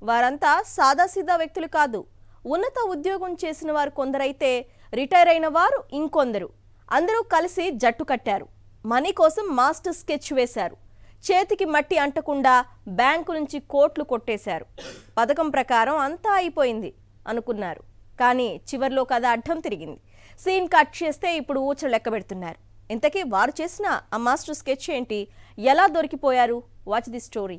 వారంతా సాదాసీదా వ్యక్తులు కాదు. ఉన్నత ఉద్యోగం చేసిన వారు కొందరైతే రిటైర్ అయిన వారు ఇంకొందరు. అందరూ కలిసి జట్టు కట్టారు. మనీ కోసం మాస్టర్ స్కెచ్ వేశారు. చేతికి మట్టి అంటకుండా బ్యాంకు నుంచి కోట్లు కొట్టేశారు. పథకం ప్రకారం అంతా అయిపోయింది అనుకున్నారు. కానీ చివర్లో కథ అడ్డం తిరిగింది. సీన్ కట్ చేస్తే ఇప్పుడు ఊచలు లెక్క పెడుతున్నారు. ఇంతకీ వారు చేసిన ఆ మాస్టర్ స్కెచ్ ఏంటి? ఎలా దొరికిపోయారు? Watch the story.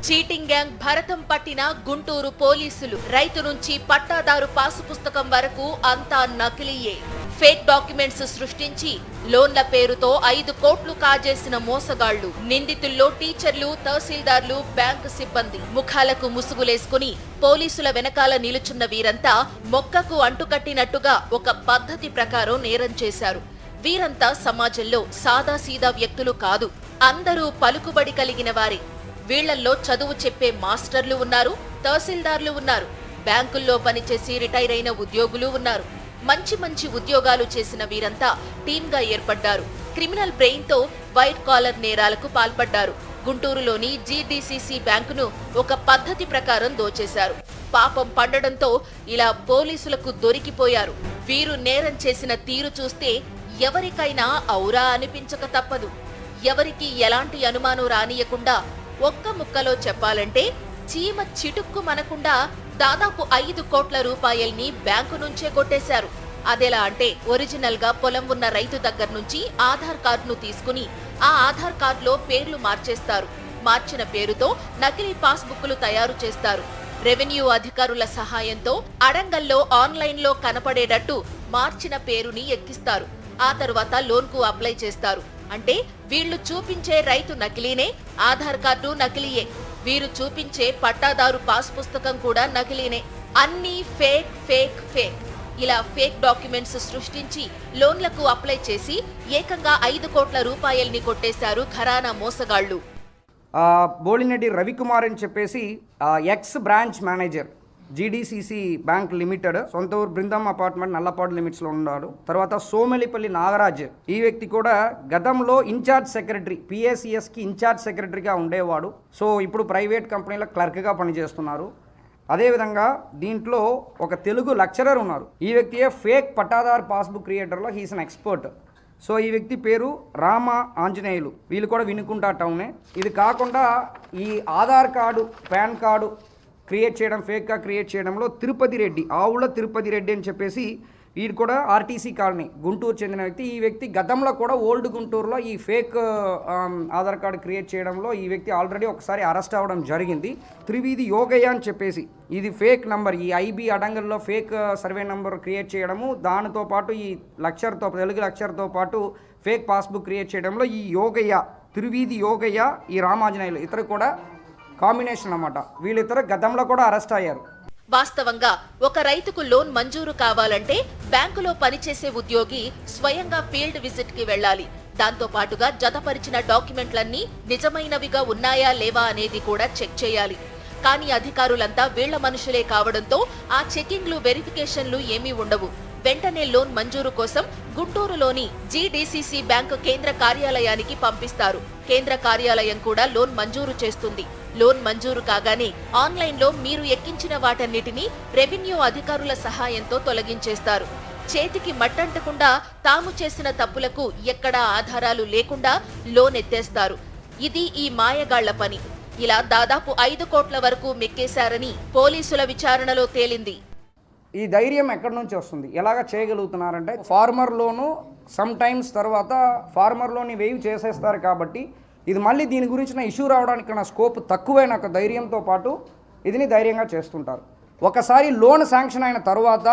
Cheating gang భరతం పట్టిన గుంటూరు పోలీసులు. రైతు నుంచి పట్టాదారు పాసు పుస్తకం వరకు అంతా నకిలీయే. ఫేక్ డాక్యుమెంట్స్ సృష్టించి లోన్ల పేరుతో 5 కోట్లు కాజేసిన మోసగాళ్లు. నిందితుల్లో టీచర్లు, తహసీల్దార్లు, బ్యాంకు సిబ్బంది. ముఖాలకు ముసుగులేసుకుని పోలీసుల వెనకాల నిలుచున్న వీరంతా మొక్కకు అంటుకట్టినట్టుగా ఒక పద్ధతి ప్రకారం నేరం చేశారు. వీరంతా సమాజంలో సాదాసీదా వ్యక్తులు కాదు. అందరూ పలుకుబడి కలిగిన వారే. వీళ్లల్లో చదువు చెప్పే మాస్టర్లు ఉన్నారు, తహసీల్దార్లు ఉన్నారు, బ్యాంకుల్లో పనిచేసి రిటైర్ అయిన ఉద్యోగులు ఉన్నారు. మంచి మంచి ఉద్యోగాలు చేసిన వీరంతా టీమ్గా ఏర్పడ్డారు. క్రిమినల్ బ్రెయిన్ తో వైట్ కాలర్ నేరాలకు పాల్పడ్డారు. గుంటూరులోని జీడీసీసీ బ్యాంకును ఒక పద్ధతి ప్రకారం దోచేశారు. పాపం పండడంతో ఇలా పోలీసులకు దొరికిపోయారు. వీరు నేరం చేసిన తీరు చూస్తే ఎవరికైనా ఔరా అనిపించక తప్పదు. ఎవరికి ఎలాంటి అనుమానం రానియకుండా ఒక్క ముక్కలో చెప్పాలంటే చీమ చిటుక్కు మనకుండా దాదాపు 5 కోట్ల రూపాయల్ని బ్యాంకు నుంచే కొట్టేశారు. అదెలా అంటే ఒరిజినల్ గా పొలం ఉన్న రైతు దగ్గర నుంచి ఆధార్ కార్డును తీసుకుని ఆ ఆధార్ కార్డులో పేర్లు మార్చేస్తారు. మార్చిన పేరుతో నకిలీ పాస్బుక్లు తయారు చేస్తారు. రెవెన్యూ అధికారుల సహాయంతో అడంగల్లో ఆన్లైన్లో కనపడేటట్టు మార్చిన పేరుని ఎక్కిస్తారు. ఆ తర్వాత లోన్కు అప్లై చేస్తారు. అంటే వీళ్లు చూపించే రైతు నకిలీనే, ఆధార్ కార్డు నకిలీయే. వీరు చూపించే పట్టాదారు పాస్ పుస్తకం కూడా నకిలీనే. అన్నీ ఫేక్ ఫేక్ ఫేక్. ఇలా ఫేక్ డాక్యుమెంట్స్ సృష్టించి లోన్లకు అప్లై చేసి ఏకంగా 5 కోట్ల రూపాయల్ని కొట్టేశారు ఘరానా మోసగాళ్లు. బోలినెడ్డి రవికుమార్ అని చెప్పేసి X branch manager GDCC bank limited, సొంత ఊరు బృందం అపార్ట్మెంట్ నల్లపాడు లిమిట్స్లో ఉన్నాడు. తర్వాత సోమెలిపల్లి నాగరాజ్, ఈ వ్యక్తి కూడా గతంలో ఇన్ఛార్జ్ సెక్రటరీ, పిఏసిఎస్కి ఇన్ఛార్జ్ సెక్రటరీగా ఉండేవాడు. సో ఇప్పుడు ప్రైవేట్ కంపెనీలో క్లర్క్గా పనిచేస్తున్నారు. అదేవిధంగా దీంట్లో ఒక తెలుగు లెక్చరర్ ఉన్నారు. ఈ వ్యక్తియే ఫేక్ పట్టాదార్ పాస్బుక్ క్రియేటర్లో హీస్ అన్ ఎక్స్పర్ట్. సో ఈ వ్యక్తి పేరు రామ ఆంజనేయులు. వీళ్ళు కూడా వినుకుంటా టౌనే. ఇది కాకుండా ఈ Aadhaar card, PAN card create చేయడం, ఫేక్గా క్రియేట్ చేయడంలో తిరుపతి రెడ్డి, ఆవుల తిరుపతి రెడ్డి అని చెప్పేసి వీడు కూడా ఆర్టీసీ కాలనీ గుంటూరు చెందిన వ్యక్తి. ఈ వ్యక్తి గతంలో కూడా ఓల్డ్ గుంటూరులో ఈ ఫేక్ ఆధార్ కార్డు క్రియేట్ చేయడంలో ఈ వ్యక్తి ఆల్రెడీ ఒకసారి అరెస్ట్ అవ్వడం జరిగింది. త్రివీధి యోగయ్య అని చెప్పేసి ఇది ఫేక్ నంబర్, ఈ ఐబీ అడంగల్లో ఫేక్ సర్వే నంబర్ క్రియేట్ చేయడము, దానితో పాటు ఈ లెక్చర్తో, తెలుగు లెక్చర్తో పాటు ఫేక్ పాస్బుక్ క్రియేట్ చేయడంలో ఈ యోగయ్య, త్రివీధి యోగయ్య, ఈ రామాంజనేయులు ఇతరు కూడా కాంబినేషన్ అన్నమాట. వీళ్ళిద్దరు గతంలో కూడా అరెస్ట్ అయ్యారు. వాస్తవంగా ఒక రైతుకు లోన్ మంజూరు కావాలంటే బ్యాంకులో పనిచేసే ఉద్యోగి స్వయంగా ఫీల్డ్ విజిట్ కి వెళ్లాలి. దాంతో పాటుగా జతపరిచిన డాక్యుమెంట్లన్నీ నిజమైనవిగా ఉన్నాయా లేవా అనేది కూడా చెక్ చేయాలి. కానీ అధికారులంతా వీళ్ల మనుషులే కావడంతో ఆ చెకింగ్లు, వెరిఫికేషన్లు ఏమీ ఉండవు. వెంటనే లోన్ మంజూరు కోసం గుంటూరులోని జీడీసీసీ బ్యాంకు కేంద్ర కార్యాలయానికి పంపిస్తారు. కేంద్ర కార్యాలయం కూడా లోన్ మంజూరు చేస్తుంది. లోన్ మంజూరు కాగానే ఆన్లైన్లో మీరు ఎక్కించిన వాటన్నిటినీ రెవెన్యూ అధికారుల సహాయంతో తొలగించేస్తారు. చేతికి మట్టంటకుండా తాము చేసిన తప్పులకు ఎక్కడా ఆధారాలు లేకుండా లోన్ ఎత్తేస్తారు. ఇది ఈ మాయగాళ్ల పని. ఇలా దాదాపు 5 కోట్ల వరకు మెక్కేశారని పోలీసుల విచారణలో తేలింది. ఈ ధైర్యం ఎక్కడి నుంచి వస్తుంది, ఎలాగ చేయగలుగుతున్నారంటే ఫార్మర్ లోను సమ్ టైమ్స్ తర్వాత ఫార్మర్ లోని వేవ్ చేసేస్తారు. కాబట్టి ఇది మళ్ళీ దీని గురించిన ఇష్యూ రావడానికి నా స్కోప్ తక్కువైన ఒక ధైర్యంతో పాటు ఇదిని ధైర్యంగా చేస్తుంటారు. ఒకసారి లోన్ శాంక్షన్ అయిన తర్వాత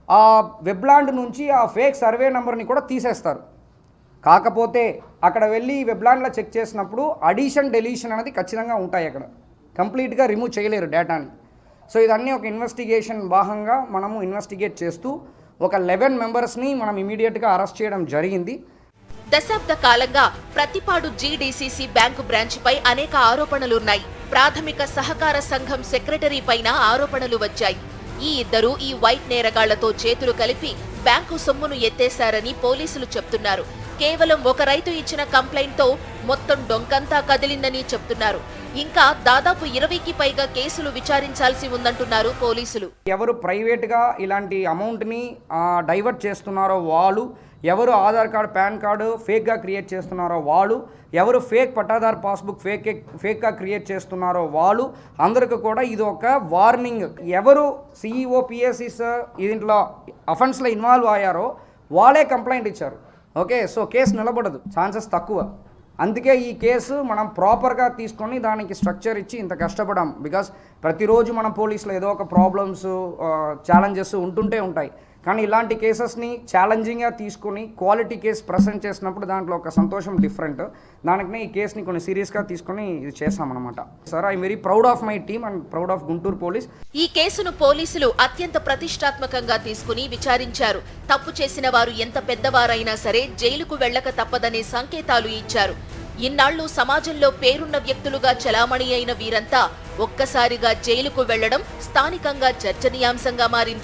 ఆ వెబ్లాండ్ నుంచి ఆ ఫేక్ సర్వే నెంబర్ని కూడా తీసేస్తారు. కాకపోతే అక్కడ వెళ్ళి వెబ్లాండ్లో చెక్ చేసినప్పుడు అడిషన్, డెలీషన్ అనేది ఖచ్చితంగా ఉంటాయి. అక్కడ కంప్లీట్గా రిమూవ్ చేయలేరు డేటాని. సో ఇదన్నీ ఒక ఇన్వెస్టిగేషన్ భాగంగా మనము ఇన్వెస్టిగేట్ చేస్తూ ఒక 11 మెంబర్స్ని మనం ఇమీడియట్గా అరెస్ట్ చేయడం జరిగింది. దశాబ్ద కాలంగా ప్రతిపాడు జీడీసీసీ బ్యాంకు బ్రాంచ్పై అనేక ఆరోపణలున్నాయి. ప్రాథమిక సహకార సంఘం సెక్రటరీ పైన ఆరోపణలు వచ్చాయి. ఈ ఇద్దరు ఈ వైట్ నేరగాళ్లతో చేతులు కలిపి బ్యాంకు సొమ్మును ఎత్తేశారని పోలీసులు చెప్తున్నారు. కేవలం ఒక రైతు ఇచ్చిన కంప్లైంట్ తో మొత్తం డొంకంతా కదిలిందని చెప్తున్నారు. ఇంకా దాదాపు 20కి పైగా కేసులు విచారించాల్సి ఉందంటున్నారు పోలీసులు. ఎవరు ప్రైవేట్గా ఇలాంటి అమౌంట్ని డైవర్ట్ చేస్తున్నారో వాళ్ళు, ఎవరు ఆధార్ కార్డు పాన్ కార్డు ఫేక్గా క్రియేట్ చేస్తున్నారో వాళ్ళు, ఎవరు ఫేక్ పట్టాదారు పాస్బుక్ ఫేక్గా క్రియేట్ చేస్తున్నారో వాళ్ళు అందరికీ కూడా ఇది ఒక వార్నింగ్. ఎవరు సిఇఓ పిఎస్సిస్ దీంట్లో అఫెన్స్లో ఇన్వాల్వ్ అయ్యారో వాళ్ళే కంప్లైంట్ ఇచ్చారు. ఓకే, సో కేసు నిలబడదు, ఛాన్సెస్ తక్కువ. అందుకే ఈ కేసు మనం ప్రాపర్గా తీసుకొని దానికి స్ట్రక్చర్ ఇచ్చి ఇంత కష్టపడాం. బికాస్ ప్రతిరోజు మన పోలీసులో ఏదో ఒక ప్రాబ్లమ్స్ ఛాలెంజెస్ ఉంటుంటే ఉంటాయి. కానీ ఇలాంటి కేసెస్ని ఛాలెంజింగ్గా తీసుకొని క్వాలిటీ కేసు ప్రజెంట్ చేసినప్పుడు దాంట్లో ఒక సంతోషం డిఫరెంట్. దానికనే ఈ కేసుని కొన్ని సీరియస్గా తీసుకొని ఇది చేస్తామన్నమాట. Sir, I very proud of my team and proud of Guntur police. ఈ కేసును పోలీసులు అత్యంత ప్రతిష్టాత్మకంగా తీసుకుని విచారించారు. తప్పు చేసిన వారు ఎంత పెద్దవారైనా సరే జైలుకు వెళ్లక తప్పదనే సంకేతాలు ఇచ్చారు. ఇన్నాళ్లు సమాజంలో పేరున్న వ్యక్తులుగా చలామణి అయిన వీరంతా ఒక్కసారిగా జైలుకు వెళ్లడం స్థానికంగా చర్చనీయాంశంగా మారింది.